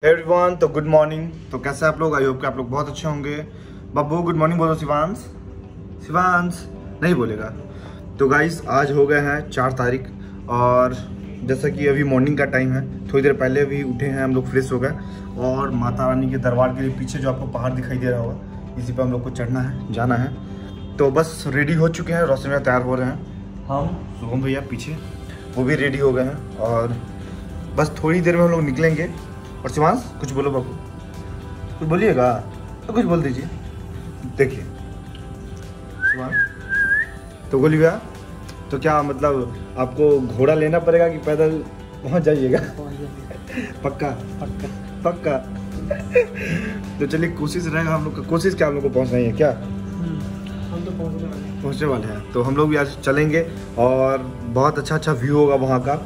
Everyone, तो good morning. तो कैसे आप लोग? आई होप कि आप लोग बहुत अच्छे होंगे। बब्बू गुड मॉर्निंग बोलो। शिवांश शिवांश नहीं बोलेगा। तो गाइस आज हो गए हैं 4 तारीख और जैसा कि अभी मॉर्निंग का टाइम है, थोड़ी देर पहले भी उठे हैं हम लोग, फ्रेश हो गए और माता रानी के दरबार के लिए पीछे जो आपको पहाड़ दिखाई दे रहा होगा, इसी पर हम लोग को चढ़ना है, जाना है। तो बस रेडी हो चुके हैं, रोशन भैया तैयार हो रहे हैं, हम शुभम भैया पीछे वो भी रेडी हो गए हैं और बस थोड़ी देर में हम लोग निकलेंगे। और शिवांश कुछ बोलो बाबू, कुछ बोलिएगा तो कुछ बोल दीजिए। देखिए शिवांश, तो बोलिए भैया, तो क्या मतलब आपको घोड़ा लेना पड़ेगा कि पैदल पहुंच जाइएगा? पक्का पक्का पक्का। तो चलिए कोशिश रहेगा हम लोग का, कोशिश क्या हम लोग को पहुंचना ही है क्या? हम तो पहुंचने वाले हैं। तो हम लोग भी आज चलेंगे और बहुत अच्छा व्यू होगा वहाँ का।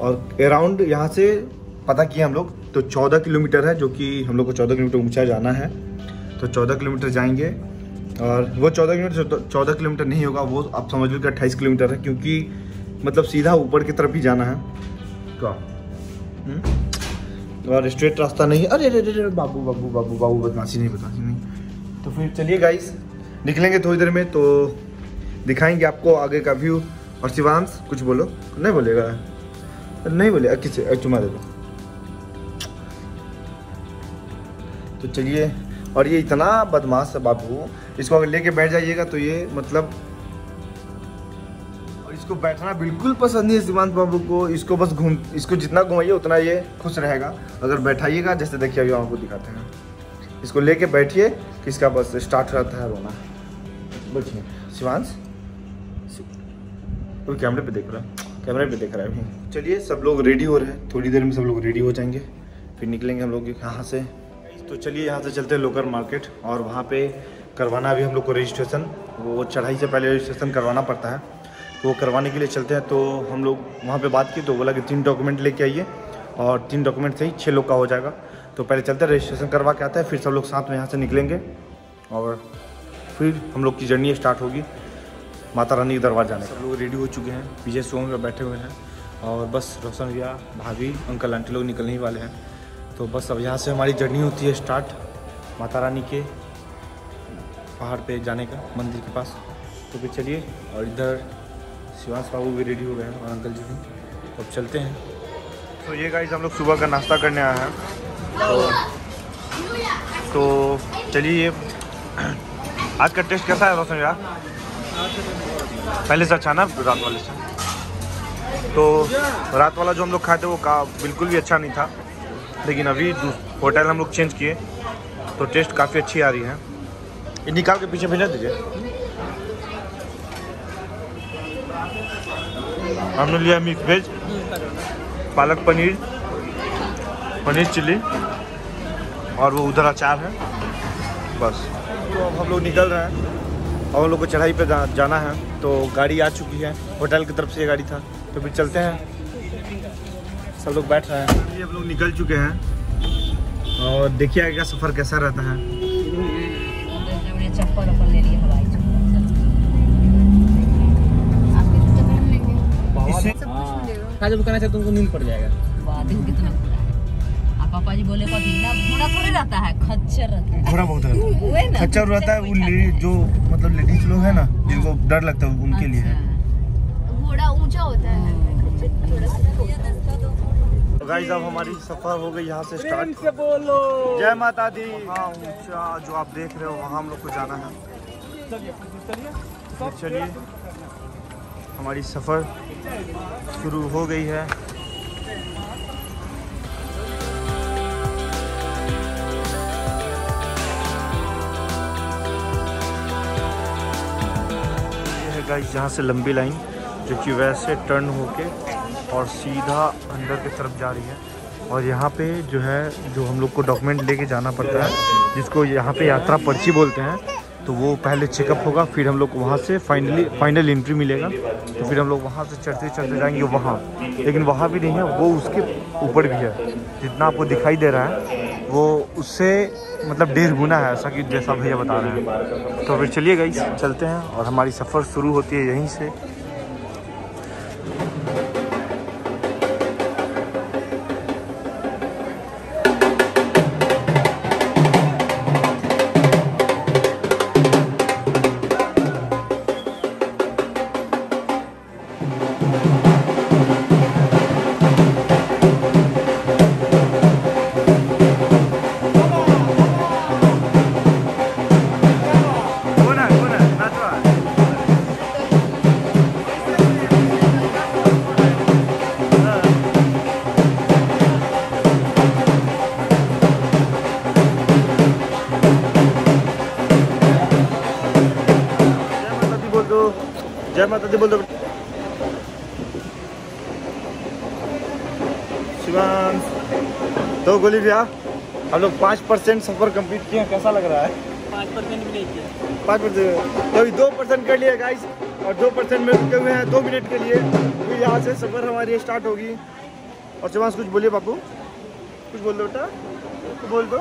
और अराउंड यहाँ से पता किया हम लोग तो 14 किलोमीटर है, जो कि हम लोग को 14 किलोमीटर ऊंचा जाना है। तो 14 किलोमीटर जाएंगे और वो 14 किलोमीटर नहीं होगा, वो आप समझ लो कि 28 किलोमीटर है, क्योंकि मतलब सीधा ऊपर की तरफ ही जाना है क्या? और स्ट्रेट रास्ता नहीं है। अरे अरे अरे बाबू बाबू बाबू बाबू, बदमाशी नहीं। तो फिर चलिए गाइस निकलेंगे थोड़ी देर में, तो दिखाएंगे आपको आगे का व्यू। और शिवांश कुछ बोलो। नहीं बोलेगा? नहीं बोले किसी चुमा दे दो। तो चलिए, और ये इतना बदमाश है बाबू, इसको अगर लेके बैठ जाइएगा तो ये मतलब, और इसको बैठना बिल्कुल पसंद नहीं है शिवांश बाबू को। इसको बस इसको जितना घुमाइए उतना ये खुश रहेगा। अगर बैठाइएगा, जैसे देखिए अभी आपको दिखाते हैं, इसको लेके बैठिए कि इसका बस स्टार्ट रहता है रोना। बैठिए शिवांश, वो कैमरे पे देख रहा है अभी। चलिए सब लोग रेडी हो रहे हैं, थोड़ी देर में सब लोग रेडी हो जाएंगे, फिर निकलेंगे हम लोग यहाँ से। तो चलिए यहाँ से चलते हैं लोकल मार्केट, और वहाँ पे करवाना भी हम लोग को रजिस्ट्रेशन, वो चढ़ाई से पहले रजिस्ट्रेशन करवाना पड़ता है, तो वो करवाने के लिए चलते हैं। तो हम लोग वहाँ पे बात की तो बोला कि 3 डॉक्यूमेंट लेके आइए, और 3 डॉक्यूमेंट से ही 6 लोग का हो जाएगा। तो पहले चलते हैं रजिस्ट्रेशन करवा के आते हैं, फिर सब लोग साथ में यहाँ से निकलेंगे और फिर हम लोग की जर्नी स्टार्ट होगी माता रानी के दरबार जाने। सब लोग रेडी हो चुके हैं, पीछे सोम में बैठे हुए हैं, और बस रोशन भैया, भाभी, अंकल आंटी लोग निकलने ही वाले हैं। तो बस अब यहाँ से हमारी जर्नी होती है स्टार्ट माता रानी के पहाड़ पे जाने का, मंदिर के पास। तो फिर चलिए, और इधर शिवांश बाबू भी रेडी हो गए हैं और अंकल जी भी। तो अब चलते हैं। तो ये गाइस हम लोग सुबह का नाश्ता करने आए हैं। तो चलिए, आज का टेस्ट कैसा है रोशन भैया? पहले से अच्छा ना रात वाले से? तो रात वाला जो हम लोग खाए थे वो बिल्कुल भी अच्छा नहीं था, लेकिन अभी होटल हम लोग चेंज किए तो टेस्ट काफ़ी अच्छी आ रही है। ये निकाल के पीछे भेजा दीजिए। हमने लिया mix veg, palak paneer, paneer chilli, और वो उधर अचार है बस। तो अब हम लोग निकल रहे हैं और हम लोग को चढ़ाई पे जाना है। तो गाड़ी आ चुकी है, होटल की तरफ से ये गाड़ी था। तो फिर चलते हैं, सब लोग बैठ रहे हैं। ये हम लोग निकल चुके हैं और देखिए आगे का सफ़र कैसा रहता है। चप्पल अपन ले लिए हवाई जब कहना चाहे तुमको नींद पड़ जाएगा। कितना पापा जी बोले घोड़ा थोड़े रहता है, खच्चर रहता है। घोड़ा बहुत रहता है, खच्चर रहता है। वो जो मतलब लेडीज लोग है ना, जिनको डर लगता है उनके लिए है। घोड़ा ऊंचा होता है। तो गाइस अब हमारी सफर हो गई यहाँ से स्टार्ट। जय माता दी। हाँ, ऊंचा जो आप देख रहे हो वहाँ हम लोग को जाना है। चलिए हमारी सफर शुरू हो गई है। गाइस यहाँ से लंबी लाइन जो कि वैसे टर्न होके और सीधा अंदर की तरफ जा रही है। और यहाँ पे जो है, जो हम लोग को डॉक्यूमेंट लेके जाना पड़ता है, जिसको यहाँ पे यात्रा पर्ची बोलते हैं, तो वो पहले चेकअप होगा, फिर हम लोग को वहाँ से फाइनल एंट्री मिलेगा। तो फिर हम लोग वहाँ से चढ़ते जाएंगे वहाँ, लेकिन वहाँ भी नहीं है, वो उसके ऊपर भी है। जितना आपको दिखाई दे रहा है वो उससे मतलब 1.5 गुना है, ऐसा कि जैसा भैया बता रहे हैं। तो फिर चलिए गाइस चलते हैं, और हमारी सफ़र शुरू होती है यहीं से। जय माता दी बोल दो। शिवांश तो गोली भैया हम लोग 5% सफर कंप्लीट किए हैं, कैसा लग रहा है? 5% भी नहीं किया। 5% तो अभी 2% कर लिया गाइस, और 2% में रुके हुए हैं 2 मिनट के लिए। फिर यहाँ से सफर हमारी स्टार्ट होगी। और शिवांश कुछ बोलिए बापू, कुछ बोल दो बेटा, तो बोल दो।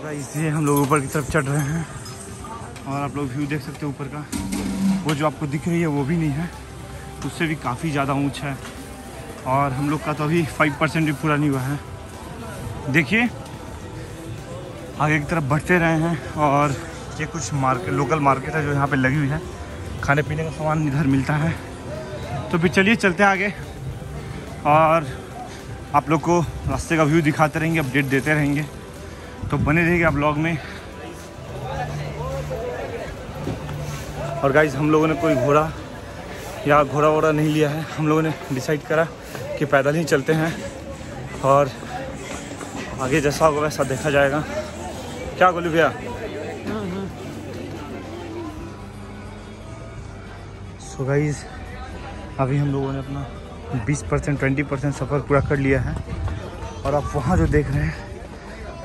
गाइस ये हम लोग ऊपर की तरफ चढ़ रहे हैं और आप लोग व्यू देख सकते हो ऊपर का। वो जो आपको दिख रही है वो भी नहीं है, उससे भी काफ़ी ज़्यादा ऊंचा है। और हम लोग का तो अभी 5% भी पूरा नहीं हुआ है। देखिए आगे की तरफ बढ़ते रहे हैं और ये कुछ मार्केट, लोकल मार्केट है जो यहाँ पे लगी हुई है। खाने पीने का सामान इधर मिलता है। तो फिर चलिए चलते हैं आगे और आप लोग को रास्ते का व्यू दिखाते रहेंगे, अपडेट देते रहेंगे। तो बने रहिएगा ब्लॉग में। और गाइस हम लोगों ने कोई घोड़ा या घोड़ा वोड़ा नहीं लिया है। हम लोगों ने डिसाइड करा कि पैदल ही चलते हैं और आगे जैसा होगा वैसा देखा जाएगा। क्या बोलूं भैया? सो गाइस अभी हम लोगों ने अपना 20% 20% सफ़र पूरा कर लिया है। और आप वहाँ जो देख रहे हैं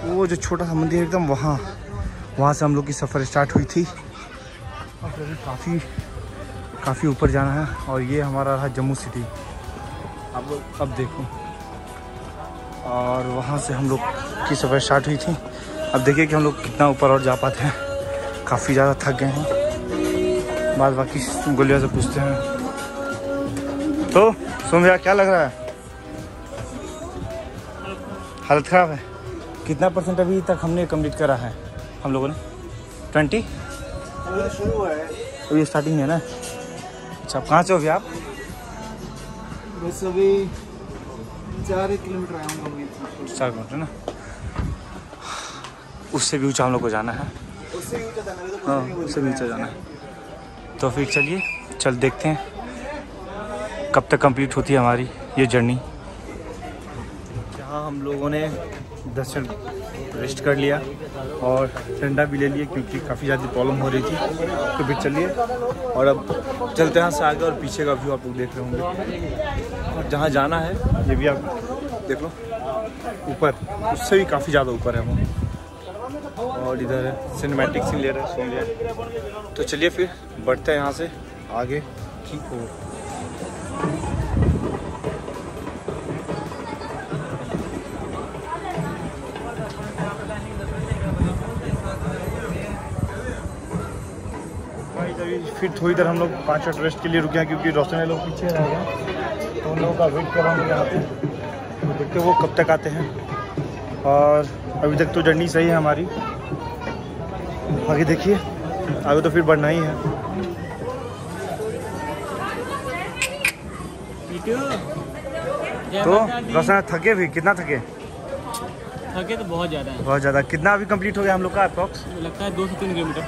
वो जो छोटा सा मंदिर एकदम वहाँ से हम लोग की सफ़र स्टार्ट हुई थी। और अभी काफ़ी ऊपर जाना है और ये हमारा रहा जम्मू सिटी। आप लोग अब देखो, और वहाँ से हम लोग की सफ़र स्टार्ट हुई थी। अब देखिए कि हम लोग कितना ऊपर और जा पाते हैं। काफ़ी ज़्यादा थक गए हैं। बाद बाकी गोलिया से पूछते हैं। तो सुन भैया क्या लग रहा है? हालत ख़राब है। कितना % अभी तक हमने कंप्लीट करा है हम लोगों ने? 20 शुरू हुआ है अभी, स्टार्टिंग है ना। अच्छा कहाँ से हो भैया आप? बस अभी 4 किलोमीटर आया हूँ। 4 किलोमीटर ना, उससे भी ऊँचा हम लोग को जाना है। हाँ उससे भी ऊँचा जाना है। तो फिर चलिए चल देखते हैं कब तक कंप्लीट होती है हमारी ये जर्नी। जहाँ हम लोगों ने 10 मिनट रेस्ट कर लिया और ठंडा भी ले लिया क्योंकि काफ़ी ज़्यादा प्रॉब्लम हो रही थी। तो फिर चलिए और अब चलते हैं से आगे। और पीछे का व्यू आप लोग देख रहे होंगे। और जहाँ जाना है ये भी आप देख लो, ऊपर उससे भी काफ़ी ज़्यादा ऊपर है वो। और इधर है सिनेमैटिक सीन ले रहे हैं, सुन लिया। तो चलिए फिर बढ़ते हैं यहाँ से आगे की ओर। फिर थोड़ी देर हम लोग 5 मिनट रेस्ट के लिए रुके हैं क्योंकि रोशनी लोग पीछे रह गए। तो उन लोगों का वेट कर रहा हूँ यहाँ पे। तो देखते वो कब तक आते हैं। और अभी तक तो जर्नी सही है हमारी। आगे देखिए, आगे तो फिर बढ़ना ही है। तो रोशनी थके भी? कितना थके? थके तो बहुत ज़्यादा है। बहुत ज़्यादा। कितना अभी कंप्लीट हो गया हम लोग का अप्रॉक्स? लगता है 2 से 3 किलोमीटर।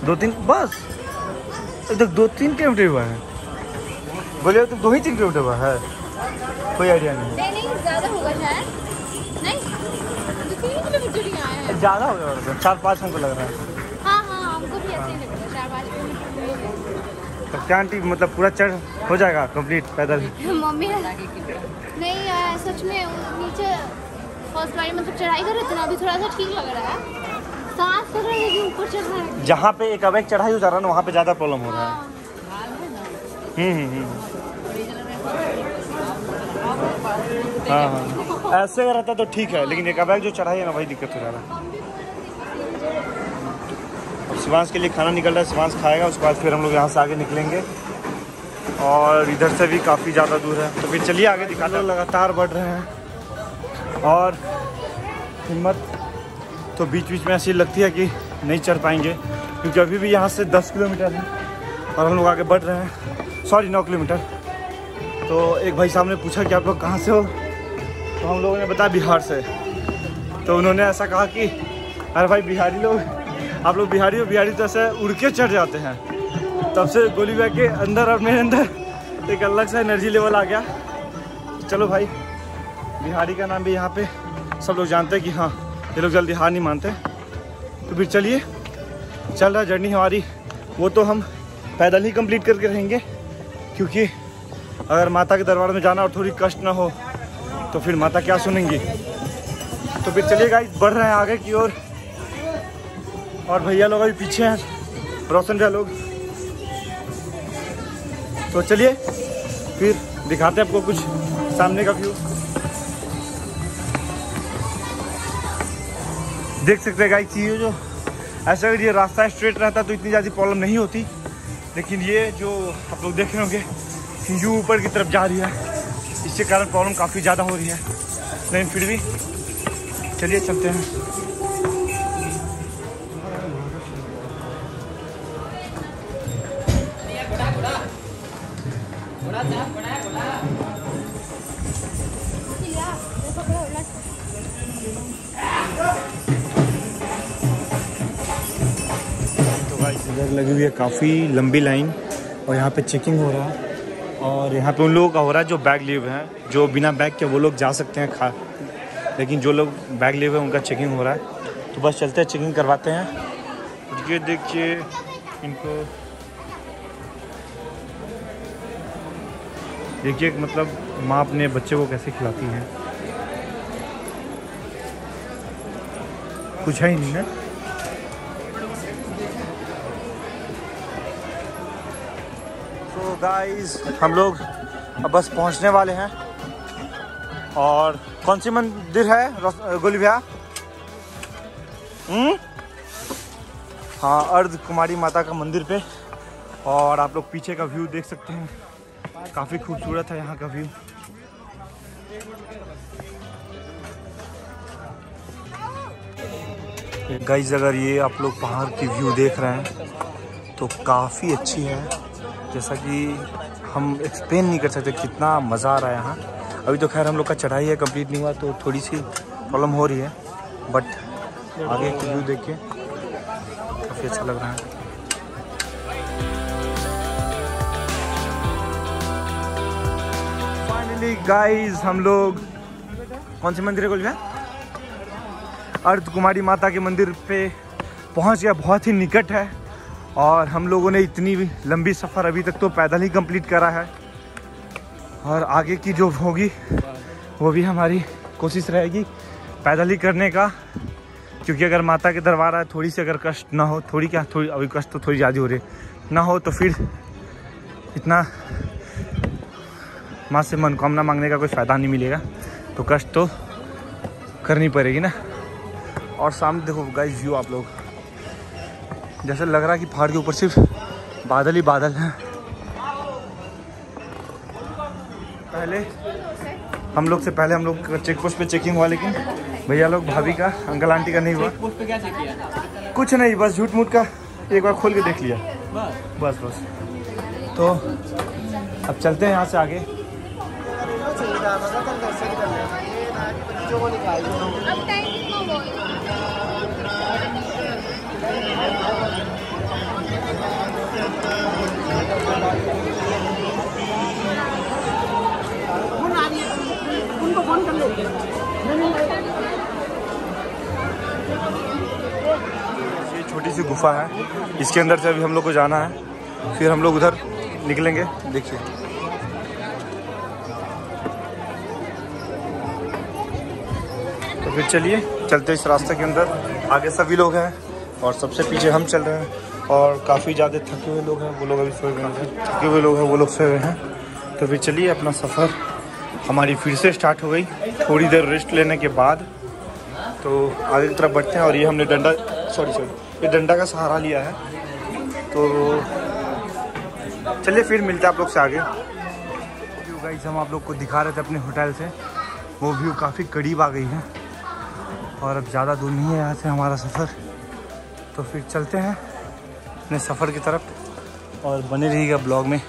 2-3 बस? अब तक 2-3 किलोमीटर हुआ है? बोलिए तो 2-3 किलोमीटर हुआ है? कोई आइडिया नहीं। नहीं ज़्यादा होगा शायद। नहीं 2-3 किलोमीटर ही आए हैं। ज़्यादा हो गया, 4-5 हमको लग रहा है। हाँ हमको भी ऐसे ही लग रहा है। 4-5 किलोमीटर। तो क्या आंटी मतलब पूरा चढ़ हो जाएगा कंप्लीट पैदल? मम्मी नहीं यार सच में नीचे फर्स्ट बारी मतलब चढ़ाई कर रहे थे ना, अभी थोड़ा सा ठीक लग रहा है। सांस कर रहे हैं ऊपर चढ़ रहा है। जहाँ पे एक अब एक चढ़ाई हो जा रहा है ना वहाँ पे ज़्यादा प्रॉब्लम हो रहा है। हाँ ऐसे रहता तो ठीक है, लेकिन एक अब एक जो चढ़ाई है ना वही दिक्कत हो जा रहा है। अब शिवांश के लिए खाना निकल रहा है, शिवांश खाएगा, उसके बाद फिर हम लोग यहाँ से आगे निकलेंगे। और इधर से भी काफ़ी ज़्यादा दूर है। तो फिर चलिए आगे दिखाते हैं। लगातार बढ़ रहे हैं और हिम्मत तो बीच बीच में ऐसी लगती है कि नहीं चढ़ पाएंगे क्योंकि अभी भी यहाँ से 10 किलोमीटर है और हम लोग आगे बढ़ रहे हैं। Sorry 9 kilometre. तो एक भाई साहब ने पूछा कि आप लोग कहाँ से हो? तो हम लोगों ने बताया बिहार से। तो उन्होंने ऐसा कहा कि अरे भाई बिहारी लोग, आप लोग बिहारी हो? बिहारी तो ऐसे उड़ के चढ़ जाते हैं। तब से गोली बैग के अंदर और मेरे अंदर एक अलग सा एनर्जी लेवल आ गया। चलो भाई, बिहारी का नाम भी यहाँ पे सब लोग जानते हैं कि हाँ ये लोग जल्दी हार नहीं मानते। तो फिर चलिए चल रहा जर्नी हमारी, वो तो हम पैदल ही कंप्लीट करके रहेंगे। क्योंकि अगर माता के दरबार में जाना और थोड़ी कष्ट ना हो तो फिर माता क्या सुनेंगी। तो फिर चलिए गाइस बढ़ रहे हैं आगे की ओर और भैया लोग अभी पीछे हैं, रोशन भैया लोग। तो चलिए फिर दिखाते हैं आपको कुछ सामने का व्यू। देख सकते हैं गाइस ये जो ऐसा अगर ये रास्ता स्ट्रेट रहता तो इतनी ज़्यादा प्रॉब्लम नहीं होती, लेकिन ये जो आप लोग देख रहे होंगे यू ऊपर की तरफ जा रही है, इसके कारण प्रॉब्लम काफ़ी ज़्यादा हो रही है। लेकिन फिर भी चलिए चलते हैं। तो गाइस इधर लगी हुई है काफ़ी लंबी लाइन और यहाँ पे चेकिंग हो रहा है और यहाँ पे उन लोगों का हो रहा है जो बैग लिए हुए हैं। जो बिना बैग के वो लोग जा सकते हैं लेकिन जो लोग बैग लिए हुए हैं उनका चेकिंग हो रहा है। तो बस चलते हैं, चेकिंग करवाते हैं। ये देखिए इनको, देखिए मतलब माँ अपने बच्चे को कैसे खिलाती है, कुछ है ही नहीं ना। तो गाइस हम लोग अब बस पहुंचने वाले हैं। और कौन सी मंदिर है गोली भैया? हाँ, अर्ध कुमारी माता का मंदिर पे। और आप लोग पीछे का व्यू देख सकते हैं, काफ़ी खूबसूरत है यहाँ का व्यू। गाइस अगर ये आप लोग पहाड़ की व्यू देख रहे हैं तो काफ़ी अच्छी है, जैसा कि हम एक्सप्लेन नहीं कर सकते कितना मज़ा आ रहा है यहाँ। अभी तो खैर हम लोग का चढ़ाई है, कंप्लीट नहीं हुआ तो थोड़ी सी प्रॉब्लम हो रही है, बट आगे की व्यू देख के काफ़ी अच्छा लग रहा है। फाइनली गाइस हम लोग कौन सी मंदिर है बोल रहे हैं? अर्ध कुमारी माता के मंदिर पे पहुंच गया, बहुत ही निकट है। और हम लोगों ने इतनी लंबी सफ़र अभी तक तो पैदल ही कंप्लीट करा है और आगे की जो होगी वो भी हमारी कोशिश रहेगी पैदल ही करने का, क्योंकि अगर माता के दरबार आए थोड़ी सी अगर कष्ट ना हो, थोड़ी क्या थोड़ी अभी कष्ट तो थोड़ी ज़्यादा हो रही ना हो तो फिर इतना माँ से मनोकामना मांगने का कोई फ़ायदा नहीं मिलेगा, तो कष्ट तो करनी पड़ेगी ना। और सामने देखो गाइस व्यू, आप लोग जैसे लग रहा है कि पहाड़ के ऊपर सिर्फ बादल ही बादल हैं। पहले हम लोग चेक पोस्ट पे चेकिंग हुआ, लेकिन भैया लोग भाभी का अंकल आंटी का नहीं हुआ। चेक पोस्ट पे क्या चेक किया? कुछ नहीं, बस झूठ मूठ का एक बार खोल के देख लिया, बस। तो अब चलते हैं यहाँ से आगे। अब टाइम कितना हुआ? उनको फोन कर लेंगे। ये छोटी सी गुफा है, इसके अंदर से अभी हम लोग को जाना है, फिर हम लोग उधर निकलेंगे। देखिए तो फिर चलिए चलते इस रास्ते के अंदर। आगे सभी लोग हैं और सबसे पीछे हम चल रहे हैं और काफ़ी ज़्यादा थके हुए लोग हैं, वो लोग अभी सोए हुए हैं, थके हुए लोग हैं वो लोग सोए हुए हैं। तो फिर चलिए, अपना सफ़र हमारी फिर से स्टार्ट हो गई थोड़ी देर रेस्ट लेने के बाद। तो आगे की तरफ बढ़ते हैं और ये हमने ये डंडा का सहारा लिया है। तो चलिए फिर मिलते हैं आप लोग से आगे। व्यू गाइस हम आप लोग को दिखा रहे थे अपने होटल से, वो व्यू काफ़ी करीब आ गई है और अब ज़्यादा दूर नहीं है यहाँ से हमारा सफ़र। तो फिर चलते हैं अपने सफ़र की तरफ और बने रहिएगा ब्लॉग में।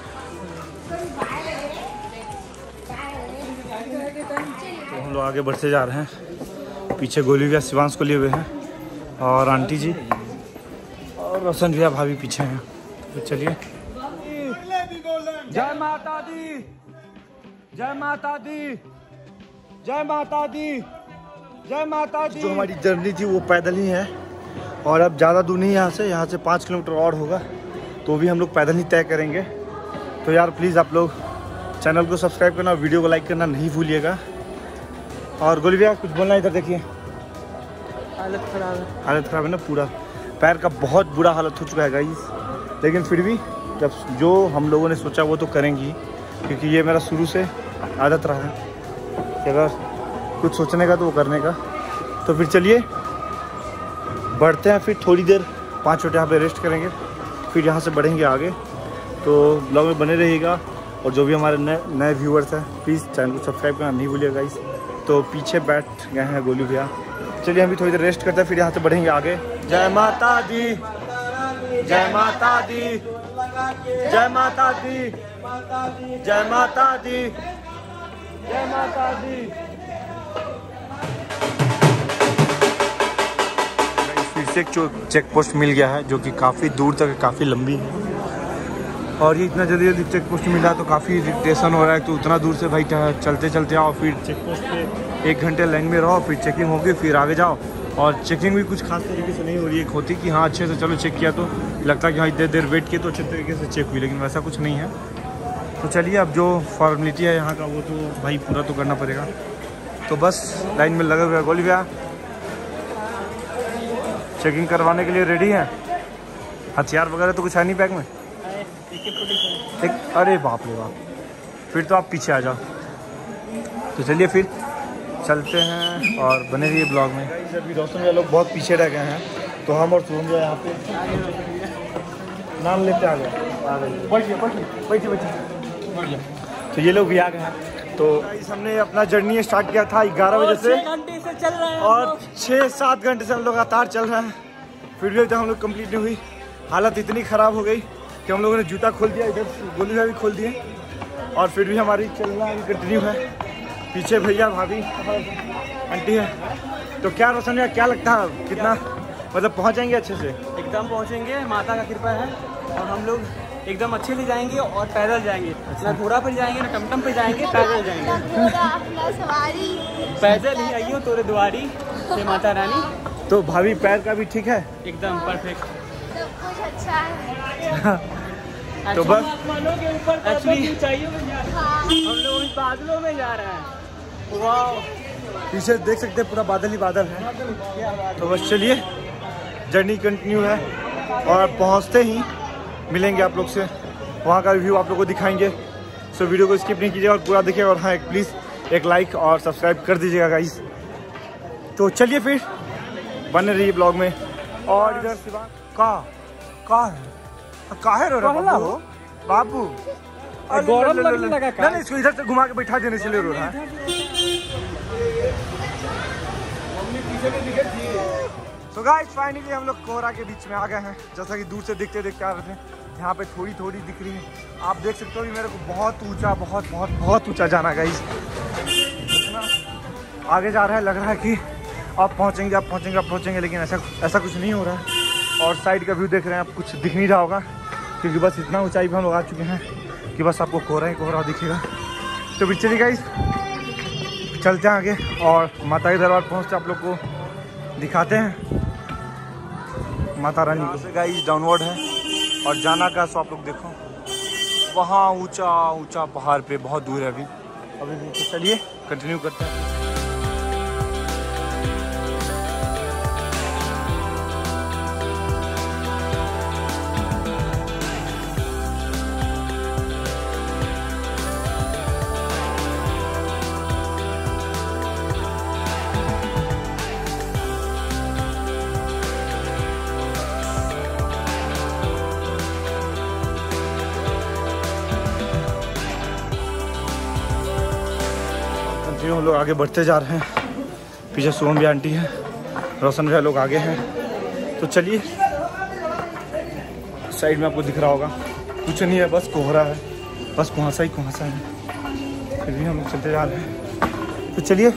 तो हम लोग आगे बढ़ते जा रहे हैं, पीछे गोली भैया शिवांश को लिए हुए हैं और आंटी जी और रोशन भैया भाभी पीछे हैं। तो चलिए, जय माता दी, जय माता दी, जय माता दी, जय माता दी। जो हमारी जर्नी थी वो पैदल ही है और अब ज़्यादा दूर नहीं, यहाँ से 5 किलोमीटर और होगा, तो भी हम लोग पैदल ही तय करेंगे। तो यार प्लीज़ आप लोग चैनल को सब्सक्राइब करना, वीडियो को लाइक करना नहीं भूलिएगा। और गोली भैया कुछ बोलना, इधर देखिए। हालत खराब है ना, पूरा पैर का बहुत बुरा हालत हो चुका है गाइस। लेकिन फिर भी जब जो हम लोगों ने सोचा वो तो करेंगी, क्योंकि ये मेरा शुरू से आदत रहा है कि अगर कुछ सोचने का तो वो करने का। तो फिर चलिए बढ़ते हैं, फिर थोड़ी देर 5 मिनट यहाँ पे रेस्ट करेंगे, फिर यहाँ से बढ़ेंगे आगे। तो ब्लॉग में बने रहिएगा। और जो भी हमारे नए व्यूअर्स हैं प्लीज़ चैनल को सब्सक्राइब करना नहीं भूलिएगा गाइस। तो पीछे बैठ गए हैं गोलू भैया। चलिए हम भी थोड़ी देर रेस्ट करते हैं, फिर यहाँ से बढ़ेंगे आगे। जय माता दी, जय माता दी, जय माता दी, जय माता दी, जय माता दी। फिर से एक चेक पोस्ट मिल गया है जो कि काफ़ी दूर तक है, काफ़ी लंबी है। और ये इतना जल्दी जल्दी चेक पोस्ट मिला तो काफ़ी इरिटेशन हो रहा है। तो उतना दूर से भाई चलते चलते आओ, फिर चेक पोस्ट पे 1 घंटे लाइन में रहो, फिर चेकिंग होगी, फिर आगे जाओ। और चेकिंग भी कुछ खास तरीके से नहीं हो रही है। होती कि हाँ अच्छे से चलो चेक किया तो लगता है कि हाँ इतने देर वेट किए तो अच्छे तरीके से चेक हुई, लेकिन वैसा कुछ नहीं है। तो चलिए अब जो फॉर्मेलिटी है यहाँ का वो तो भाई पूरा तो करना पड़ेगा। तो बस लाइन में लगे हुए हैं। गोली भैया चेकिंग करवाने के लिए रेडी है? हथियार वगैरह तो कुछ है नहीं बैग में? एक, अरे बाप रे बाप, फिर तो आप पीछे आ जाओ। तो चलिए फिर चलते हैं और बने रहिए ब्लॉग में। अभी रोशन भैया लोग बहुत पीछे रह गए हैं, तो हम और शुभम भैया यहाँ पे नाम लेते आ गए। बैठिए। तो ये लोग भी आ गए हैं। तो हमने अपना जर्नी स्टार्ट किया था 11 बजे से, 6 घंटे से चल रहे हैं और 6-7 घंटे से हम लोग लगातार चल रहे हैं। फिर भी हम लोग कंप्लीट नहीं हुई। हालत इतनी ख़राब हो गई कि हम लोगों ने जूता खोल दिया, इधर गोली भी खोल दिए, और फिर भी हमारी चलना अभी कंटिन्यू है। पीछे भैया भाभी आंटी है। तो क्या रोशन भैया क्या लगता है कितना मतलब पहुंच जाएंगे अच्छे से? एकदम पहुंचेंगे, माता का कृपा है। और हम लोग एकदम अच्छे से जाएंगे और पैदल जाएंगे। ना घोड़ा पर जाएंगे, ना टमटम पे जाएंगे, पैदल जाएंगे। पैदल ही आइयो तोरे द्वारी से माता रानी। तो भाभी पैर का भी ठीक है? एकदम परफेक्ट। कुछ अच्छा है। तो बस आसमानों के ऊपर एक्चुअली चाहिए हम लोग बादलों में जा रहे हैं। वाह, पीछे देख सकते हैं पूरा बादल ही बादल है। तो बस चलिए जर्नी कंटिन्यू है, और पहुंचते ही मिलेंगे आप लोग से, वहाँ का रिव्यू आप लोग को दिखाएंगे। सो वीडियो को स्किप नहीं कीजिएगा और पूरा देखिएगा। और हाँ प्लीज़ एक लाइक और सब्सक्राइब कर दीजिएगा गाइस। तो चलिए फिर बने रहिए ब्लॉग में। और इधर शिवा काहे रो रहा हो बाबू? गौरव लगने लगा का? नहीं, इसको इधर से घुमा के बैठा देने से ले रो रहा है। तो गाइस फाइनली हम लोग कोहरा के बीच में आ गए हैं। जैसा कि दूर से देखते देखते आ रहे थे, यहाँ पे थोड़ी थोड़ी दिख रही है। आप देख सकते हो कि मेरे को बहुत ऊंचा बहुत ऊंचा जाना है गाइस। आगे जा रहा है, लग रहा है कि आप पहुँचेंगे, लेकिन ऐसा कुछ नहीं हो रहा है। और साइड का व्यू देख रहे हैं आप, कुछ दिख नहीं रहा होगा क्योंकि बस इतना ऊंचाई पे हम लोग आ चुके हैं कि बस आपको कोहरा ही कोहरा दिखेगा। तो फिर चलिए गाइस चलते हैं आगे और माता के दरबार पहुँचते आप लोग को दिखाते हैं माता रानी को। गाइस डाउनवर्ड है और जाना का सो आप लोग देखो, वहाँ ऊंचा पहाड़ पे बहुत दूर है अभी। तो चलिए कंटिन्यू करते हैं। हम लोग आगे बढ़ते जा रहे हैं। पीछे सोहम भी आंटी है, रोशन भैया लोग आगे हैं। तो चलिए, साइड में आपको दिख रहा होगा कुछ नहीं है, बस कोहरा है, बस कुहासा ही है। फिर भी हम लोग चलते जा रहे हैं। तो चलिए,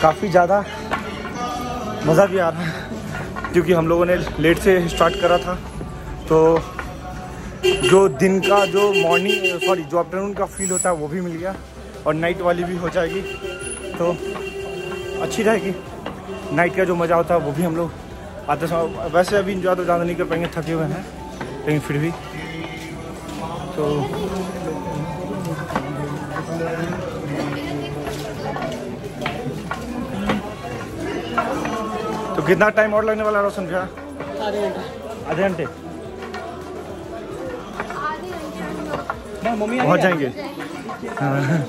काफ़ी ज़्यादा मज़ा भी आ रहा है क्योंकि हम लोगों ने लेट से स्टार्ट करा था। तो जो दिन का जो जो आफ्टरनून का फील होता है वो भी मिल गया और नाइट वाली भी हो जाएगी, तो अच्छी रहेगी। नाइट का जो मज़ा होता है वो भी हम लोग आते समय, वैसे अभी ज़्यादा नहीं कर पाएंगे, थके हुए हैं, लेकिन फिर भी तो कितना टाइम और लगने वाला है रोशन भैया? आधे घंटे मम्मी पहुँच जाएंगे। हाँ।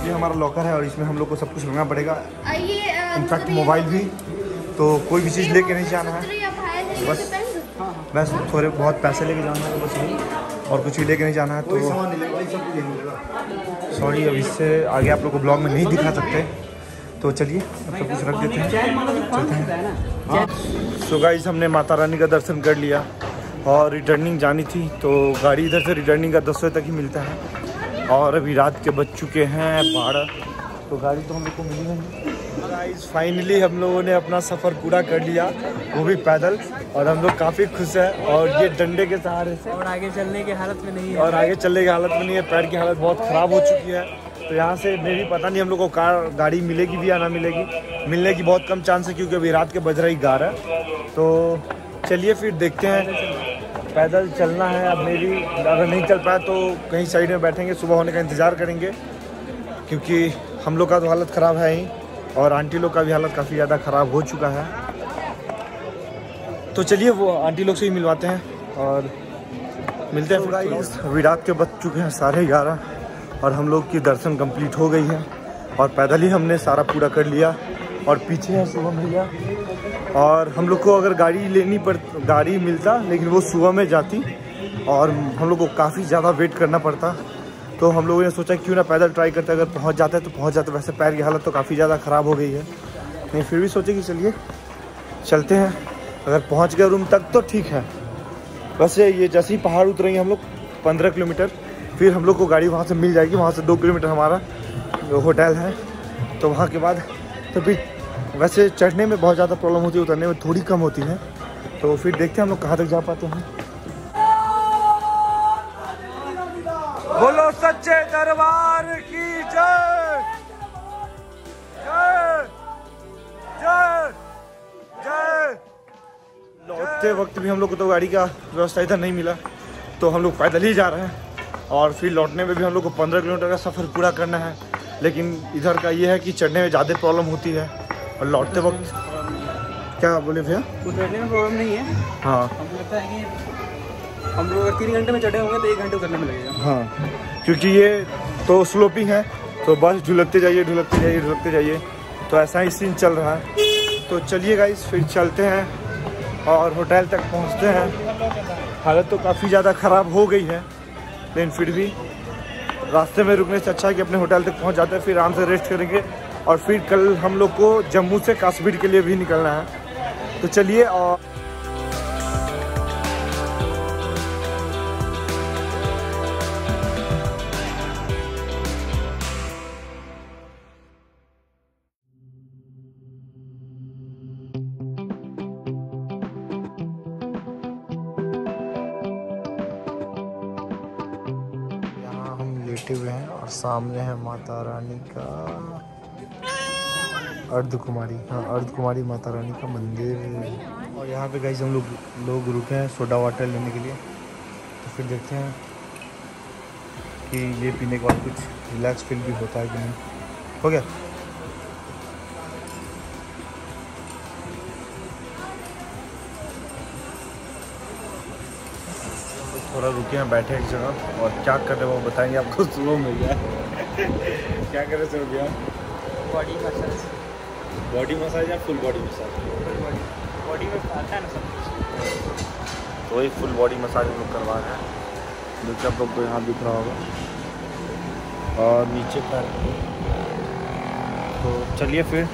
ये हमारा लॉकर है और इसमें हम लोग को सब कुछ रखना पड़ेगा, इनफैक्ट मोबाइल भी। तो कोई भी चीज़ लेके नहीं जाना है, बस थोड़े बहुत पैसे लेके जाना है बस यही, और कुछ भी लेके नहीं जाना है। तो सॉरी, अब इससे आगे आप लोग को ब्लॉग में नहीं दिखा सकते, तो चलिए अब सब कुछ रख देते हैं, चलते हैं। सो गाइस, हमने माता रानी का दर्शन कर लिया और रिटर्निंग जानी थी, तो गाड़ी इधर से रिटर्निंग का 10 बजे तक ही मिलता है और अभी रात के बज चुके हैं 12, तो गाड़ी तो हम लोग को मिली नहीं। गाइस फाइनली हम लोगों ने अपना सफ़र पूरा कर लिया, वो भी पैदल, और हम लोग काफ़ी खुश हैं। और ये डंडे के सहारे से, और आगे चलने की हालत में नहीं है, और आगे चलने की हालत में नहीं है, पैर की हालत बहुत ख़राब हो चुकी है। तो यहाँ से मे भी पता नहीं हम लोग को गाड़ी मिलेगी भी या ना मिलेगी, मिलने की बहुत कम चांस है क्योंकि अभी रात के बज रही 11। तो चलिए फिर देखते हैं, पैदल चलना है। अब मे भी अगर नहीं चल पाया तो कहीं साइड में बैठेंगे, सुबह होने का इंतज़ार करेंगे, क्योंकि हम लोग का तो हालत ख़राब है ही और आंटी लोग का भी हालत काफ़ी ज़्यादा ख़राब हो चुका है। तो चलिए वो आंटी लोग से ही मिलवाते हैं और मिलते हैं। अभी रात के बज चुके हैं 11:30 और हम लोग की दर्शन कंप्लीट हो गई है और पैदल ही हमने सारा पूरा कर लिया। और पीछे है सुबह भैया, और हम लोग को अगर गाड़ी मिलता, लेकिन वो सुबह में जाती और हम लोग को काफ़ी ज़्यादा वेट करना पड़ता। तो हम लोगों ने सोचा क्यों ना पैदल ट्राई करते, अगर पहुंच जाते तो पहुंच जाते। वैसे पैर की हालत तो काफ़ी ज़्यादा ख़राब हो गई है, नहीं फिर भी सोचे कि चलिए चलते हैं। अगर पहुंच गए रूम तक तो ठीक है। वैसे ये जैसे ही पहाड़ उतरेंगे हम लोग 15 किलोमीटर, फिर हम लोग को गाड़ी वहाँ से मिल जाएगी। वहाँ से 2 किलोमीटर हमारा होटल है, तो वहाँ के बाद तो फिर वैसे चढ़ने में बहुत ज़्यादा प्रॉब्लम होती है, उतरने में थोड़ी कम होती है। तो फिर देखते हैं हम लोग कहाँ तक जा पाते हैं। बोलो सच्चे दरबार की जय, जय जय जय। लौटते वक्त भी हम लोग को तो गाड़ी का व्यवस्था इधर नहीं मिला, तो हम लोग पैदल ही जा रहे हैं। और फिर लौटने में भी हम लोग को 15 किलोमीटर का सफ़र पूरा करना है, लेकिन इधर का ये है कि चढ़ने में ज़्यादा प्रॉब्लम होती है और लौटते वक्त क्या बोले भैया, उतरने में प्रॉब्लम नहीं है। हाँ, हमको लगता है कि हम लोग अगर 3 घंटे में चढ़े होंगे तो 1 घंटे उतरने में लगेगा। हाँ, क्योंकि ये तो स्लोपिंग है, तो बस ढुलकते जाइए ढुलकते जाइए ढुलकते जाइए, तो ऐसा ही सीन चल रहा है। तो चलिए गाइस फिर चलते हैं और होटल तक पहुंचते हैं। हालत तो काफ़ी ज़्यादा ख़राब हो गई है, लेकिन फिर भी रास्ते में रुकने से अच्छा है कि अपने होटल तक पहुंच जाते हैं, फिर आराम से रेस्ट करेंगे। और फिर कल हम लोग को जम्मू से कश्मीर के लिए भी निकलना है, तो चलिए। और यहाँ हम लेटे हुए हैं और सामने है माता रानी का अर्धकुमारी, हाँ अर्धकुमारी माता रानी का मंदिर। और यहाँ पे गाइस हम लोग रुके हैं सोडा वाटर लेने के लिए, तो फिर देखते हैं कि ये पीने के बाद कुछ रिलैक्स फील भी होता है कि नहीं। हो गया। तो थोड़ा रुके हैं, बैठे एक जगह, और क्या कर रहे हैं वो बताएंगे आपको। स्लो में गया क्या कर रहे थे भैया? Body massage. बॉडी मसाज या फुल बॉडी मसाज? बॉडी में आता है ना सब कुछ, तो वही फुल बॉडी मसाज हम लोग करवा रहे हैं। जैसे आप लोग को यहाँ दिख रहा होगा, और नीचे पैर। तो चलिए फिर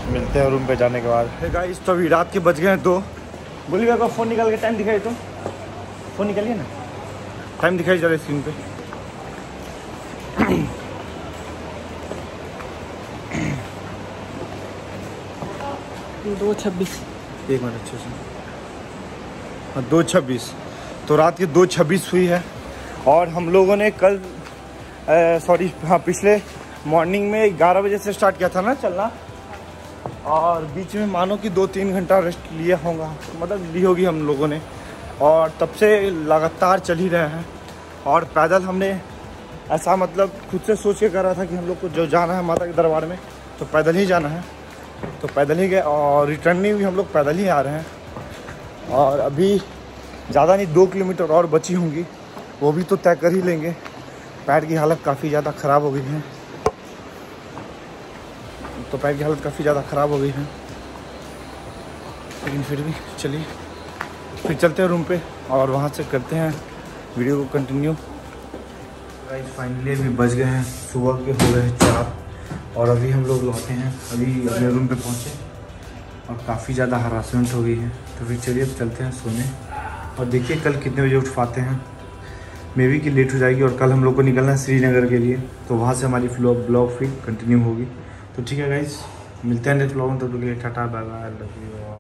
मिलते हैं रूम पे जाने के बाद। गाइस तो अभी रात के बज गए हैं 2। बोलिएगा को फ़ोन निकाल के टाइम दिखाइए, तुम फ़ोन निकालिए ना, टाइम दिखाई जा रहा है स्क्रीन पे। 2:26। एक मिनट अच्छे से, हाँ 2:26। तो रात के 2:26 हुई है। और हम लोगों ने कल सॉरी हाँ पिछले मॉर्निंग में 11 बजे से स्टार्ट किया था ना चलना, और बीच में मानो कि 2-3 घंटा रेस्ट लिया होगा, मतलब ली होगी हम लोगों ने, और तब से लगातार चल ही रहे हैं। और पैदल हमने ऐसा मतलब खुद से सोच के कर रहा था कि हम लोग को जो जाना है माता के दरबार में तो पैदल ही जाना है, तो पैदल ही गए, और रिटर्निंग भी हम लोग पैदल ही आ रहे हैं। और अभी ज़्यादा नहीं 2 किलोमीटर और बची होंगी, वो भी तो तय कर ही लेंगे। पैर की हालत काफ़ी ज़्यादा ख़राब हो गई है, तो पैर की हालत काफ़ी ज़्यादा ख़राब हो गई है, लेकिन फिर भी चलिए फिर चलते हैं रूम पे और वहाँ से करते हैं वीडियो को कंटिन्यू। गाइस फाइनली अभी बज गए हैं सुबह के, हो गए हैं 4, और अभी हम लोग लौटे हैं, अभी अपने रूम पे पहुँचे और काफ़ी ज़्यादा हरासमेंट हो गई है। तो फिर चलिए अब चलते हैं सोने, और देखिए कल कितने बजे उठ पाते हैं। मे बी कि लेट हो जाएगी, और कल हम लोग को निकलना है श्रीनगर के लिए, तो वहाँ से हमारी ब्लॉग फिर कंटिन्यू होगी। तो ठीक है गाइस, मिलते हैं नेक्स्ट ब्लॉग में, तब तक के लिए tata bye bye, love you.